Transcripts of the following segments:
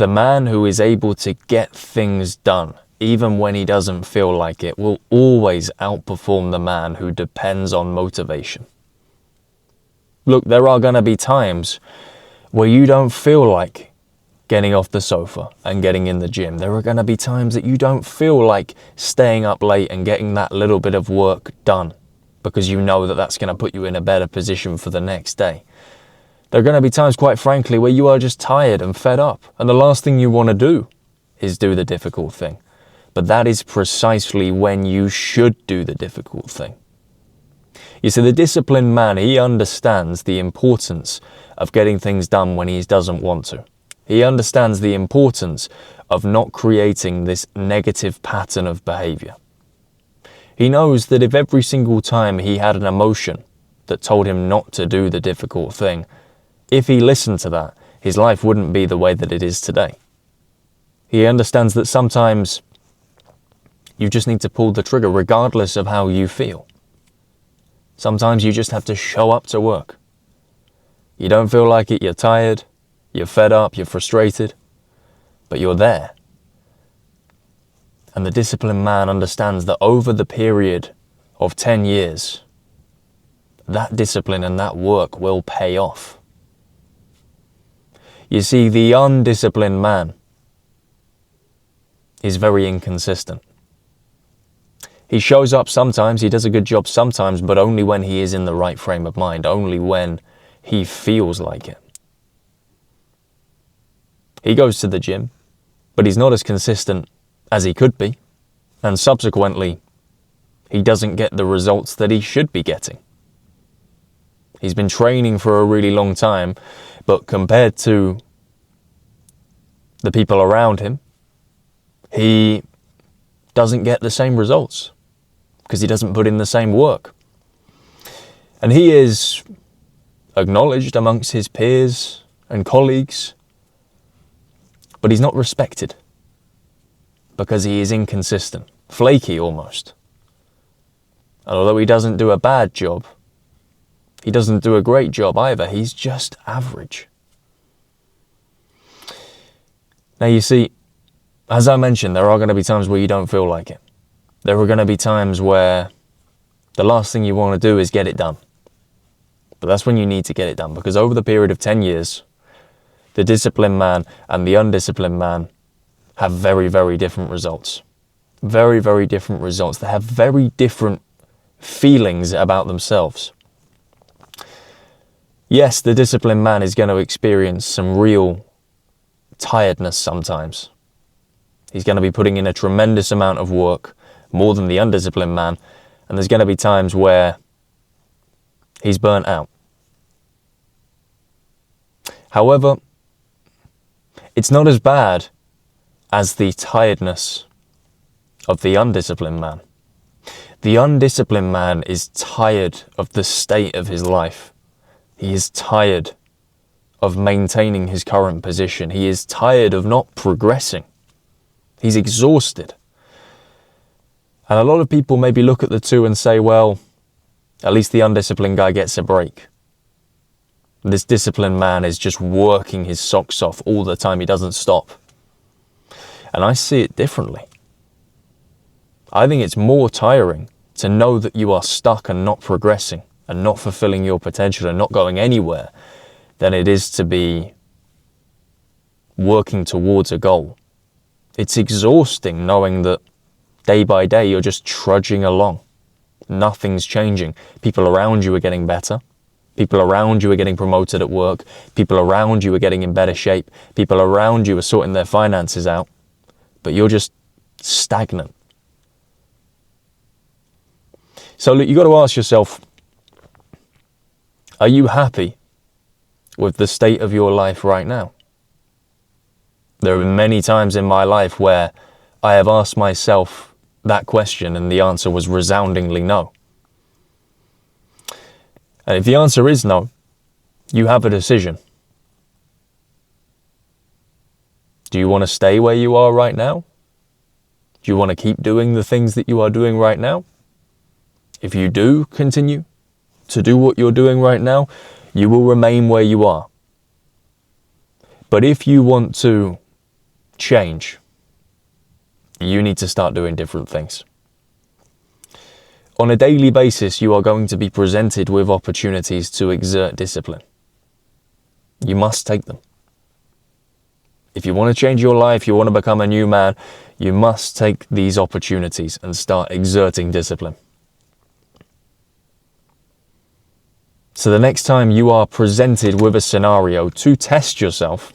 The man who is able to get things done, even when he doesn't feel like it, will always outperform the man who depends on motivation. Look, there are going to be times where you don't feel like getting off the sofa and getting in the gym. There are going to be times that you don't feel like staying up late and getting that little bit of work done because you know that that's going to put you in a better position for the next day. There are going to be times, quite frankly, where you are just tired and fed up, and the last thing you want to do is do the difficult thing. But that is precisely when you should do the difficult thing. You see, the disciplined man, he understands the importance of getting things done when he doesn't want to. He understands the importance of not creating this negative pattern of behavior. He knows that if every single time he had an emotion that told him not to do the difficult thing, if he listened to that, his life wouldn't be the way that it is today. He understands that sometimes you just need to pull the trigger regardless of how you feel. Sometimes you just have to show up to work. You don't feel like it, you're tired, you're fed up, you're frustrated, but you're there. And the disciplined man understands that over the period of 10 years, that discipline and that work will pay off. You see, the undisciplined man is very inconsistent. He shows up sometimes, he does a good job sometimes, but only when he is in the right frame of mind, only when he feels like it. He goes to the gym, but he's not as consistent as he could be, and subsequently, he doesn't get the results that he should be getting. He's been training for a really long time, but compared to the people around him, he doesn't get the same results because he doesn't put in the same work. And he is acknowledged amongst his peers and colleagues, but he's not respected because he is inconsistent, flaky almost. And although he doesn't do a bad job, he doesn't do a great job either. He's just average. Now you see, as I mentioned, there are going to be times where you don't feel like it. There are going to be times where the last thing you want to do is get it done. But that's when you need to get it done, because over the period of 10 years, the disciplined man and the undisciplined man have very, very different results. Very, very different results. They have very different feelings about themselves. Yes, the disciplined man is going to experience some real tiredness sometimes. He's going to be putting in a tremendous amount of work, more than the undisciplined man, and there's going to be times where he's burnt out. However, it's not as bad as the tiredness of the undisciplined man. The undisciplined man is tired of the state of his life. He is tired of maintaining his current position. He is tired of not progressing. He's exhausted. And a lot of people maybe look at the two and say, well, at least the undisciplined guy gets a break. This disciplined man is just working his socks off all the time. He doesn't stop. And I see it differently. I think it's more tiring to know that you are stuck and not progressing and not fulfilling your potential and not going anywhere than it is to be working towards a goal. It's exhausting knowing that day by day you're just trudging along. Nothing's changing. People around you are getting better. People around you are getting promoted at work. People around you are getting in better shape. People around you are sorting their finances out. But you're just stagnant. So look, you've got to ask yourself, are you happy with the state of your life right now? There have been many times in my life where I have asked myself that question and the answer was resoundingly no. And if the answer is no, you have a decision. Do you want to stay where you are right now? Do you want to keep doing the things that you are doing right now? If you do continue to do what you're doing right now, you will remain where you are. But if you want to change, you need to start doing different things. On a daily basis, you are going to be presented with opportunities to exert discipline. You must take them. If you want to change your life, you want to become a new man, you must take these opportunities and start exerting discipline. So the next time you are presented with a scenario to test yourself,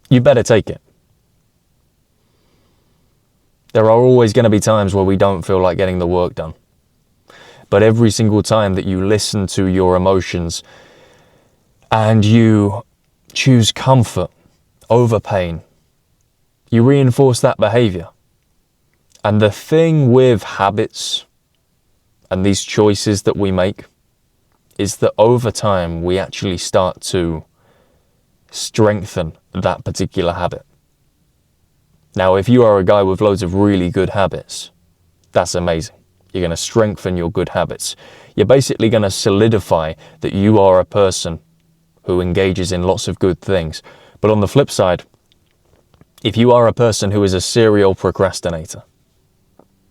you better take it. There are always going to be times where we don't feel like getting the work done. But every single time that you listen to your emotions and you choose comfort over pain, you reinforce that behavior. And the thing with habits and these choices that we make is that over time we actually start to strengthen that particular habit. Now, if you are a guy with loads of really good habits, that's amazing. You're going to strengthen your good habits. You're basically going to solidify that you are a person who engages in lots of good things. But on the flip side, if you are a person who is a serial procrastinator,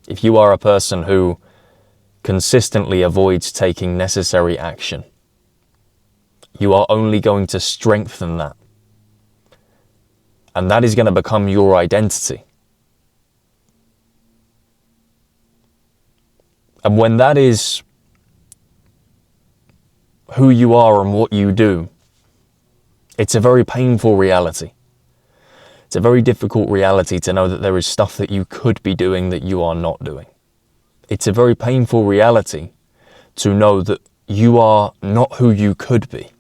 if you are a person who consistently avoids taking necessary action, you are only going to strengthen that. And that is going to become your identity. And when that is who you are and what you do, it's a very painful reality. It's a very difficult reality to know that there is stuff that you could be doing that you are not doing. It's a very painful reality to know that you are not who you could be.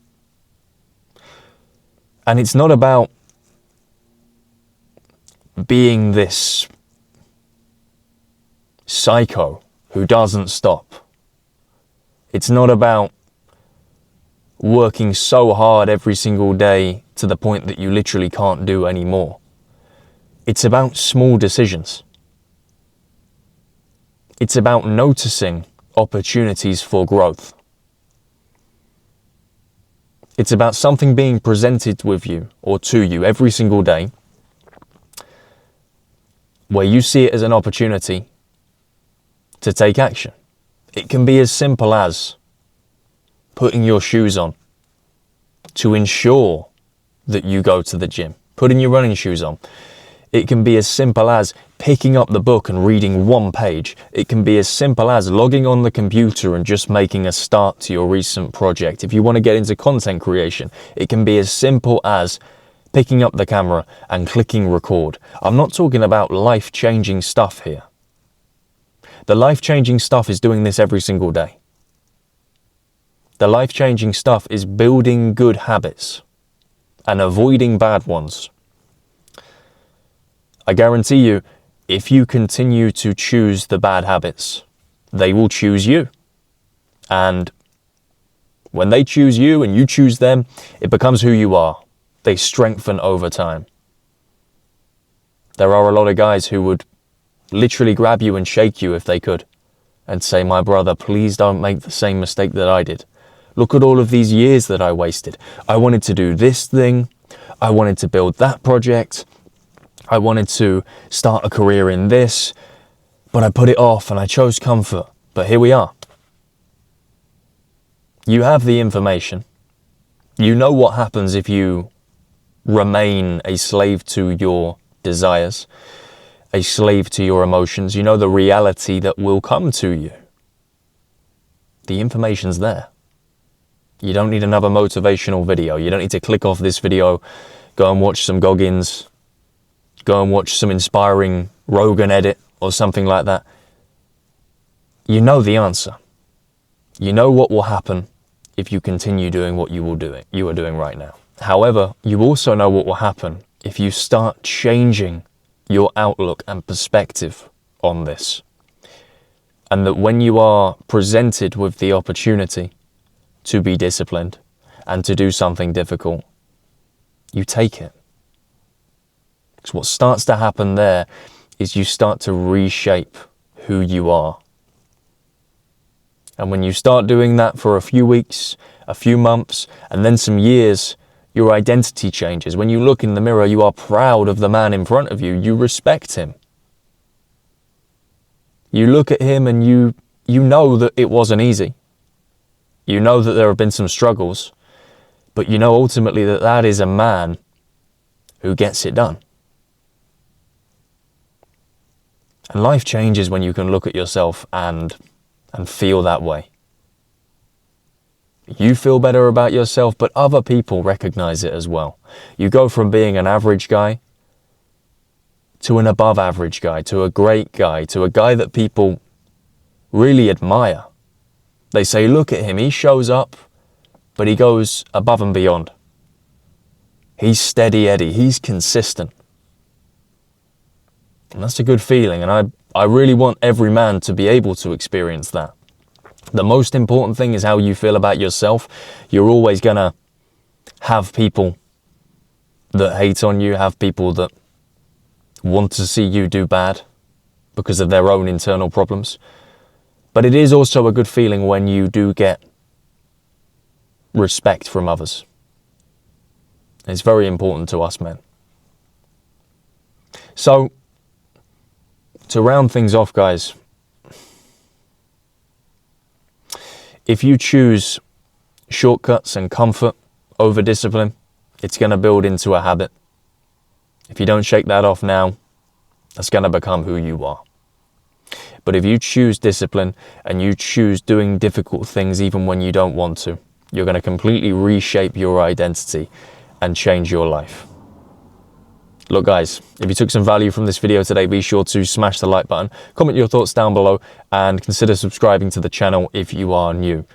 And it's not about being this psycho who doesn't stop. It's not about working so hard every single day to the point that you literally can't do any more. It's about small decisions. It's about noticing opportunities for growth. It's about something being presented with you or to you every single day where you see it as an opportunity to take action. It can be as simple as putting your shoes on to ensure that you go to the gym, putting your running shoes on. It can be as simple as picking up the book and reading one page. It can be as simple as logging on the computer and just making a start to your recent project. If you want to get into content creation, it can be as simple as picking up the camera and clicking record. I'm not talking about life-changing stuff here. The life-changing stuff is doing this every single day. The life-changing stuff is building good habits and avoiding bad ones. I guarantee you, if you continue to choose the bad habits, they will choose you. And when they choose you and you choose them, it becomes who you are. They strengthen over time. There are a lot of guys who would literally grab you and shake you if they could and say, "My brother, please don't make the same mistake that I did. Look at all of these years that I wasted. I wanted to do this thing. I wanted to build that project. I wanted to start a career in this, but I put it off and I chose comfort. But here we are." You have the information. You know what happens if you remain a slave to your desires, a slave to your emotions. You know the reality that will come to you. The information's there. You don't need another motivational video. You don't need to click off this video, go and watch some Goggins, go and watch some inspiring Rogan edit or something like that. You know the answer. You know what will happen if you continue doing what you are doing right now. However, you also know what will happen if you start changing your outlook and perspective on this. And that when you are presented with the opportunity to be disciplined and to do something difficult, you take it. Because what starts to happen there is you start to reshape who you are. And when you start doing that for a few weeks, a few months, and then some years, Your identity changes. When you look in the mirror, you are proud of the man in front of you. You respect him. You look at him and you know that it wasn't easy. You know that there have been some struggles, but you know ultimately that that is a man who gets it done. And life changes when you can look at yourself and feel that way. You feel better about yourself, but other people recognize it as well. You go from being an average guy to an above average guy, to a great guy, to a guy that people really admire. They say, look at him, he shows up, but he goes above and beyond. He's steady Eddie, he's consistent. And that's a good feeling, and I really want every man to be able to experience that. The most important thing is how you feel about yourself. You're always going to have people that hate on you, have people that want to see you do bad because of their own internal problems. But it is also a good feeling when you do get respect from others. It's very important to us men. So, to round things off, guys, if you choose shortcuts and comfort over discipline, it's going to build into a habit. If you don't shake that off now, that's going to become who you are. But if you choose discipline and you choose doing difficult things even when you don't want to, you're going to completely reshape your identity and change your life. Look guys, if you took some value from this video today, be sure to smash the like button, comment your thoughts down below, and consider subscribing to the channel if you are new.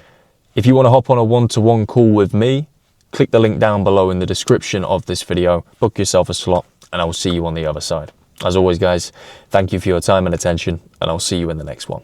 If you want to hop on a one-to-one call with me, click the link down below in the description of this video, book yourself a slot, and I will see you on the other side. As always guys, thank you for your time and attention, and I'll see you in the next one.